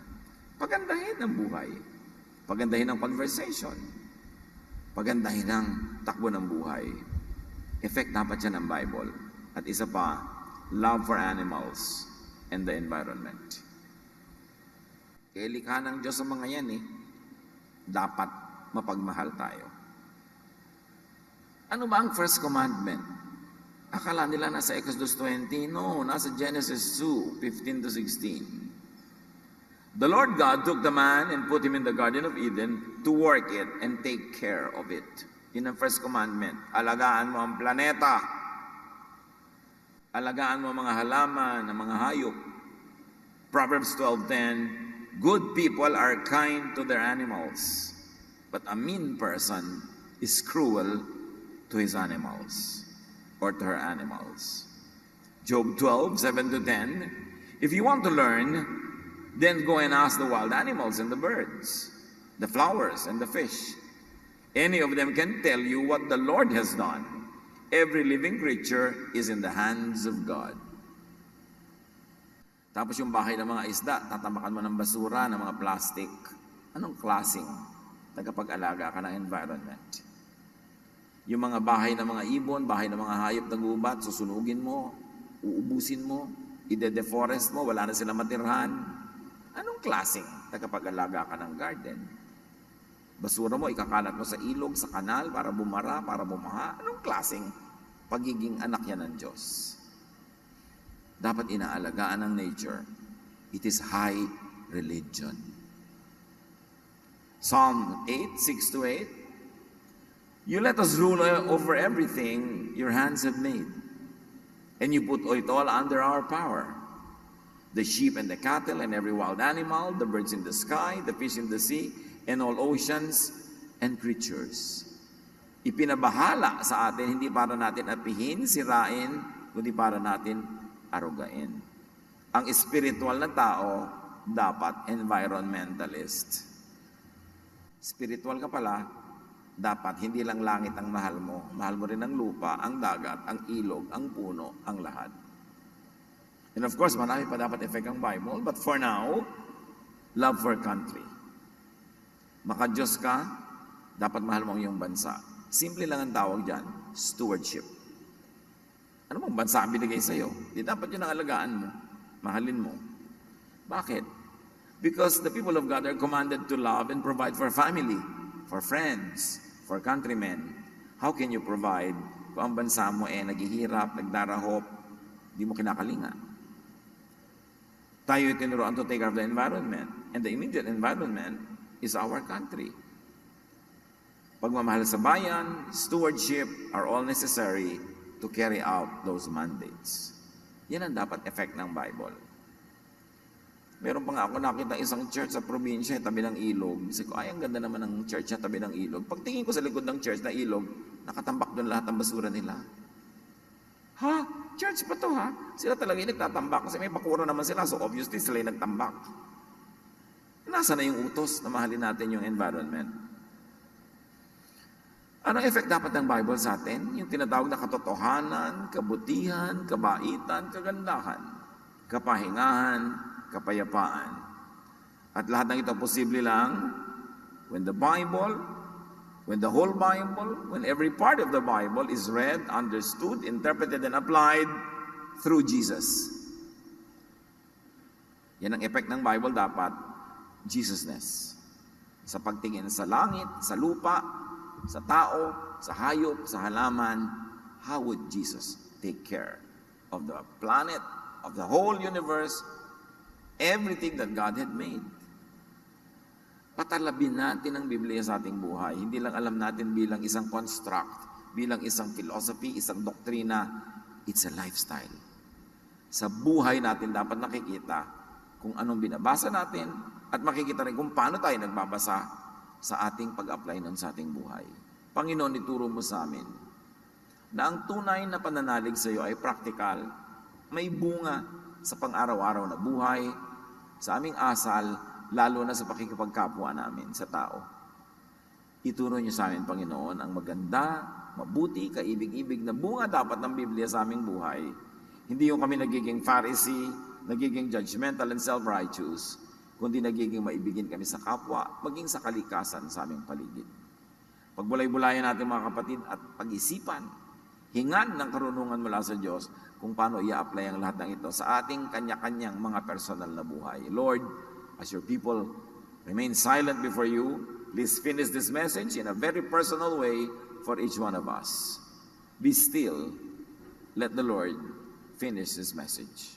A: Pagandahin ang buhay. Pagandahin ang conversation. Pagandahin ang takbo ng buhay. Effect dapat yan ng Bible. At isa pa, love for animals and the environment. Kaya likha ng Diyos sa mga yan dapat mapagmahal tayo. Ano ba ang first commandment? Akala nila nasa Exodus 20? No, nasa Genesis 2:15-16. The Lord God took the man and put him in the Garden of Eden to work it and take care of it. Yun ang first commandment. Alagaan mo ang planeta. Alagaan mo ang mga halaman, ang mga hayop. Proverbs 12:10, good people are kind to their animals, but a mean person is cruel to his animals or to her animals. Job 12:7-10, if you want to learn, Then go and ask the wild animals and the birds, the flowers and the fish. Any of them can tell you what the Lord has done. Every living creature is in the hands of God. Tapos yung bahay ng mga isda, tatamakan mo ng basura, ng mga plastic. Anong klaseng tagapag-alaga ka ng environment? Yung mga bahay ng mga ibon, bahay ng mga hayop na gubat, susunugin mo, uubusin mo, ide-deforest mo, wala na sila matirhan. Anong klaseng tagapag-alaga ka ng garden? Basura mo, ikakalat mo sa ilog, sa kanal, para bumara, para bumaha. Anong klaseng pagiging anak yan ng Diyos? Dapat inaalagaan ng nature. It is high religion. Psalm 8, 6-8. You let us rule over everything your hands have made, and you put it all under our power. The sheep and the cattle and every wild animal, the birds in the sky, the fish in the sea, and all oceans and creatures. Ipinabahala sa atin, hindi para natin apihin, sirain, kundi para natin arugain. Ang spiritual na tao, dapat environmentalist. Spiritual ka pala, dapat hindi lang langit ang mahal mo rin ang lupa, ang dagat, ang ilog, ang puno, ang lahat. And of course, marami pa dapat effect ang Bible, but for now, love for country. Maka-Diyos ka, dapat mahal mo ang iyong bansa. Simple lang ang tawag dyan, stewardship. Ano bang bansa ang binigay sa'yo? Di dapat yun ang alagaan mo, mahalin mo. Bakit? Because the people of God are commanded to love and provide for family, for friends, for countrymen. How can you provide kung ang bansa mo naghihirap, nagdarahop, di mo kinakalinga? Tayo tinuruan to take care of the environment, and the immediate environment is our country. Pagmamahal sa bayan, stewardship are all necessary to carry out those mandates. Yan ang dapat effect ng Bible. Meron pa nga ako nakita isang church sa probinsya, tabi ng ilog. Sabi ko, ang ganda naman ng church na tabi ng ilog. Pagtingin ko sa likod ng church na ilog, nakatambak doon lahat ng basura nila. Ha? Church pa to ha? Sila talaga yung nagtatambak kasi may bakura naman sila, so obviously sila yung nagtambak. Nasa na yung utos na mahalin natin yung environment? Anong effect dapat ng Bible sa atin? Yung tinatawag na katotohanan, kabutihan, kabaitan, kagandahan, kapahingahan, kapayapaan. At lahat ng ito posible lang when the whole Bible, when every part of the Bible is read, understood, interpreted, and applied through Jesus. Yan ang effect ng Bible dapat, Jesusness. Sa pagtingin sa langit, sa lupa, sa tao, sa hayop, sa halaman, how would Jesus take care of the planet, of the whole universe, everything that God had made? Patalabin natin ang Biblia sa ating buhay. Hindi lang alam natin bilang isang construct, bilang isang philosophy, isang doktrina. It's a lifestyle. Sa buhay natin dapat nakikita kung anong binabasa natin at makikita rin kung paano tayo nagbabasa sa ating pag-apply nun sa ating buhay. Panginoon, ituro mo sa amin na ang tunay na pananalig sa iyo ay practical, may bunga sa pang-araw-araw na buhay, sa aming asal, lalo na sa pakikipagkapwa namin sa tao. Ituro niyo sa amin, Panginoon, ang maganda, mabuti, kaibig-ibig na bunga dapat ng Biblia sa aming buhay. Hindi yung kami nagiging Pharisee, nagiging judgmental and self-righteous, kundi nagiging maibigin kami sa kapwa, maging sa kalikasan sa aming paligid. Pagbulay-bulayan natin mga kapatid at pag-isipan, hingan ng karunungan mula sa Diyos kung paano i-apply ang lahat ng ito sa ating kanya-kanyang mga personal na buhay. Lord, as your people remain silent before you, please finish this message in a very personal way for each one of us. Be still. Let the Lord finish this message.